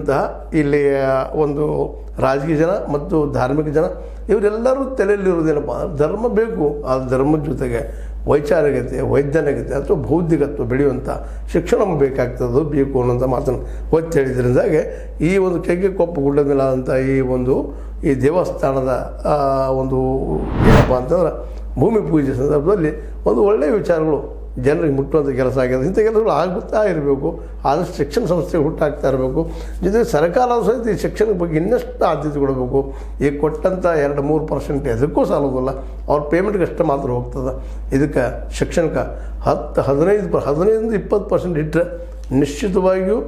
ಇದ್ದಂತಹ ಇಲ್ಲಿಯ ಒಂದು ರಾಜಕೀಯ ಜನ ಮತ್ತು ಧಾರ್ಮಿಕ ಜನ ಇವರೆಲ್ಲರೂ ತಲೆಯಲ್ಲಿರುವುದೇನಪ್ಪ ಅಂದರೆ ಧರ್ಮ ಬೇಕು. ಆ ಧರ್ಮದ ಜೊತೆಗೆ ವೈಚಾರಿಕತೆ, ವೈಜ್ಞಾನಿಕತೆ ಅಥವಾ ಬೌದ್ಧಿಕತ್ವ ಬೆಳೆಯುವಂಥ ಶಿಕ್ಷಣ ಬೇಕಾಗ್ತದೆ, ಬೇಕು ಅನ್ನೋಂಥ ಮಾತನ್ನು ಒತ್ತಿ ಹೇಳಿದ್ರಿಂದಾಗೆ ಈ ಒಂದು ಕೆಗ್ಗೆಕೊಪ್ಪ ಗುಡ್ಡ ಮೇಲಾದಂಥ ಈ ದೇವಸ್ಥಾನದ ಒಂದು ಏನಪ್ಪ ಅಂತಂದ್ರೆ ಭೂಮಿ ಪೂಜೆ ಸಂದರ್ಭದಲ್ಲಿ ಒಂದು ಒಳ್ಳೆಯ ವಿಚಾರಗಳು ಜನರಿಗೆ ಮುಟ್ಟುವಂಥ ಕೆಲಸ ಆಗಿದೆ. ಇಂಥ ಕೆಲಸಗಳು ಆಗುತ್ತಾ ಇರಬೇಕು. ಆದಷ್ಟು ಶಿಕ್ಷಣ ಸಂಸ್ಥೆ ಹುಟ್ಟಾಗ್ತಾ ಇರಬೇಕು. ಜೊತೆಗೆ ಸರ್ಕಾರದ ಸಹಿತ ಈ ಶಿಕ್ಷಣದ ಬಗ್ಗೆ ಇನ್ನಷ್ಟು ಆದ್ಯತೆ ಕೊಡಬೇಕು. ಈಗ ಕೊಟ್ಟಂಥ 2-3% ಅದಕ್ಕೂ ಸಾಲೋದಿಲ್ಲ, ಅವ್ರ ಪೇಮೆಂಟ್ಗೆ ಅಷ್ಟು ಮಾತ್ರ ಹೋಗ್ತದೆ. ಇದಕ್ಕೆ ಶಿಕ್ಷಣಕ್ಕೆ 15-20% ಇಟ್ಟರೆ ನಿಶ್ಚಿತವಾಗಿಯೂ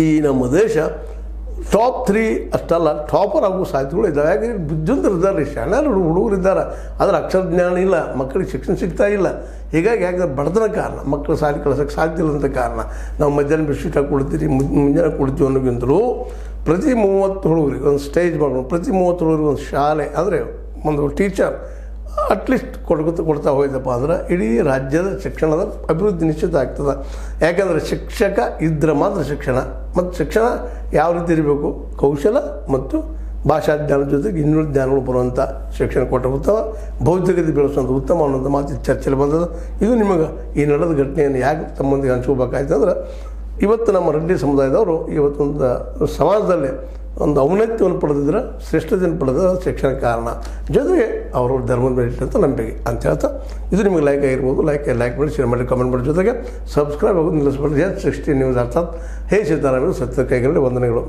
ಈ ನಮ್ಮ ದೇಶ ಟಾಪ್ 3 ಅಷ್ಟಲ್ಲ ಟಾಪರ್ ಆಗುವ ಸಾಧ್ಯತೆಗಳು ಇದ್ದಾವೆ. ಯಾಕಂದರೆ ಬುದ್ಧಿವಂತರು ಇದ್ದಾರೆ, ಶಾಣ್ಯಾರು ಹುಡುಗರು ಇದ್ದಾರೆ, ಆದರೆ ಅಕ್ಷರ ಜ್ಞಾನ ಇಲ್ಲ, ಮಕ್ಕಳಿಗೆ ಶಿಕ್ಷಣ ಸಿಗ್ತಾ ಇಲ್ಲ. ಹೀಗಾಗಿ ಯಾಕಂದ್ರೆ ಬಡತನ ಕಾರಣ, ಮಕ್ಕಳು ಶಾಲೆ ಕಳ್ಸೋಕ್ಕೆ ಸಾಧ್ಯ ಇಲ್ಲಂಥ ಕಾರಣ ನಾವು ಮಧ್ಯಾಹ್ನ ಬಿಸ್ಕಿಟ್ ಹಾಕಿ ಕೊಡ್ತೀರಿ, ಮುಂಜಾನೆ ಕೊಡ್ತೀವಿ ಅನ್ನೋಕ್ಕಿಂತಲೂ ಪ್ರತಿ 30 ಹುಡುಗರಿಗೆ ಒಂದು ಸ್ಟೇಜ್ ಮಾಡ್ಕೊಂಡು ಪ್ರತಿ 30 ಹುಡುಗರಿಗೆ ಒಂದು ಶಾಲೆ ಅಂದರೆ ಒಂದು ಟೀಚರ್ ಅಟ್ಲೀಸ್ಟ್ ಕೊಡ್ತಾ ಹೋಯ್ತಪ್ಪ ಅಂದ್ರೆ ಇಡೀ ರಾಜ್ಯದ ಶಿಕ್ಷಣದ ಅಭಿವೃದ್ಧಿ ನಿಶ್ಚಿತ ಆಗ್ತದೆ. ಯಾಕಂದರೆ ಶಿಕ್ಷಕ ಇದ್ದರೆ ಮಾತ್ರ ಶಿಕ್ಷಣ. ಮತ್ತು ಶಿಕ್ಷಣ ಯಾವ ರೀತಿ ಇರಬೇಕು, ಕೌಶಲ ಮತ್ತು ಭಾಷಾ ಜ್ಞಾನದ ಜೊತೆಗೆ ಇನ್ನೂರು ಜ್ಞಾನಗಳು ಬರುವಂಥ ಶಿಕ್ಷಣ ಕೊಟ್ಟ ಉತ್ತಮ, ಬೌದ್ಧಿಕತೆ ಬೆಳೆಸುವಂಥ ಉತ್ತಮ ಅನ್ನೋಂಥ ಮಾತು ಚರ್ಚೆಯಲ್ಲಿ ಬಂದದ್ದು. ಇದು ನಿಮಗೆ ಈ ನಡೆದ ಘಟನೆಯನ್ನು ಯಾಕೆ ತಮ್ಮೊಂದಿಗೆ ಹಂಚ್ಕೋಬೇಕಾಯ್ತು ಅಂದ್ರೆ ಇವತ್ತು ನಮ್ಮ ರೆಡ್ಡಿ ಸಮುದಾಯದವರು ಇವತ್ತೊಂದು ಸಮಾಜದಲ್ಲಿ ಒಂದು ಔನ್ನತ್ಯವನ್ನು ಪಡೆದಿದ್ರೆ, ಶ್ರೇಷ್ಠತೆಯನ್ನು ಪಡೆದ ಶಿಕ್ಷಣ ಕಾರಣ, ಜೊತೆಗೆ ಅವರು ಧರ್ಮದ ಮೇಲೆ ಇಟ್ಟಂಥ ನಂಬಿಕೆ ಅಂತ ಹೇಳ್ತಾ ಇದು ನಿಮಗೆ ಲೈಕ್ ಆಗಿರ್ಬೋದು. ಲೈಕ್ ಮಾಡಿ, ಶೇರ್ ಮಾಡಿ, ಕಮೆಂಟ್ ಮಾಡಿ, ಜೊತೆಗೆ ಸಬ್ಸ್ಕ್ರೈಬ್ ಆಗೋದು ನಿಲ್ಲಿಸ್ಬಾರ್ದು. H60 ನ್ಯೂಸ್ ಅರ್ಥಾತ್ ಹೇ ಸೀತಾರಾಮಯ್ಯ ಸತ್ಯ ಕೈಗಳಲ್ಲಿ ವಂದನೆಗಳು.